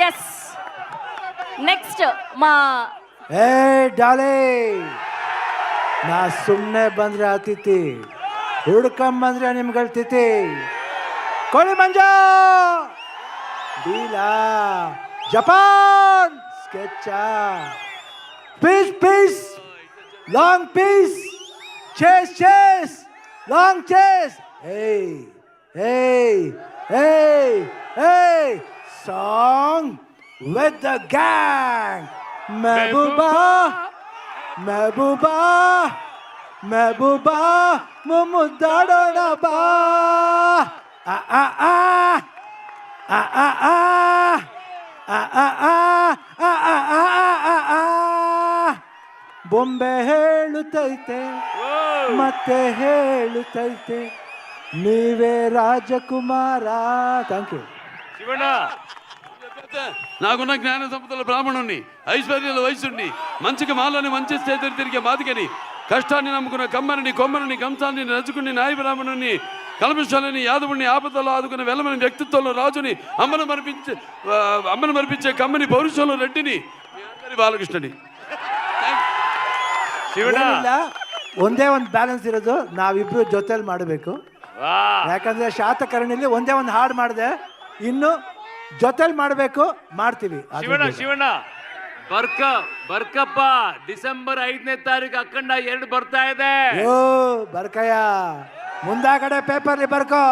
S next ಮಾ ಏ ಡಾಲೆ, ನಾ ಸುಮ್ಮನೆ ಬಂದ್ರೆ ಅತಿಥಿ, ಹುಡ್ಕೊಂಬಂದ್ರೆ ನಿಮ್ಗಳ ತಿಥಿ. ಕೋಳಿ ಮಂಜ ಡೀಲಾ ಜಪಾನ್ ಸ್ಕೆಚ piece piece long piece chase chase long chase. ಏಯ್ ಏಯ್ ಏಯ್ ಏಯ್ song with the gang. Mehbooba, Mehbooba, Mehbooba, Mumudadona ba. Ah ah ah, ah ah ah, ah ah ah, ah ah ah ah. ಬೊಂಬೆ ಹೇಳುತ್ತೈತೆ ಮತ್ತೆ ಹೇಳುತ್ತೈತೆ ನೀವೇ ರಾಜಕುಮಾರ. Thank you. Shivanna, నాకున్న జ్ఞాన సంపదల బ్రాహ్మణుణ్ణి, ఐశ్వర్యాల వయసుని, మంచికి మాలని మంచి చేతులు తిరిగే మాదిగని, కష్టాన్ని నమ్ముకున్న కమ్మని కొమ్మని కంసాన్ని నచ్చుకుని నాయ బ్రాహ్మణుని, కల్మషాలని యాదవుని ఆపదలో ఆదుకున్న వెలమని వ్యక్తిత్వంలో రాజుని, అమ్మను మరిపించే కమ్మని పౌరుషంలో రెడ్డిని, మీ అందరి బాలకృష్ణని. ಏನಿಲ್ಲ, ಒಂದೇ ಒಂದು ಬ್ಯಾಲೆನ್ಸ್ ಇರೋದು, ನಾವಿಬ್ರು ಜೊತೆಲಿ ಮಾಡಬೇಕು. ಯಾಕಂದ್ರೆ ಶಾತಕರ್ಣಿಲಿ ಒಂದೇ ಒಂದು ಹಾಡು ಮಾಡಿದೆ, ಇನ್ನು ಜೊತೆಲಿ ಮಾಡಬೇಕು, ಮಾಡ್ತೀವಿ. ಶಿವಣ್ಣ ಬರ್ಕಪ್ಪ, ಡಿಸೆಂಬರ್ 5ನೇ ತಾರೀಕು ಅಖಂಡ 2 ಬರ್ತಾ ಇದೆ. ಬರ್ಕಯ್ಯ, ಮುಂದಾಗಡೆ ಪೇಪರ್ಲಿ ಬರ್ಕೋ,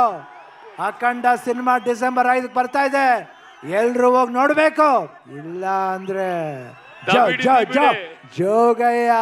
ಅಖಂಡ ಸಿನಿಮಾ ಡಿಸೆಂಬರ್ 5 ಬರ್ತಾ ಇದೆ, ಎಲ್ರು ಹೋಗಿ ನೋಡ್ಬೇಕು. ಇಲ್ಲ ಅಂದ್ರೆ ಜೋಗಯ್ಯ.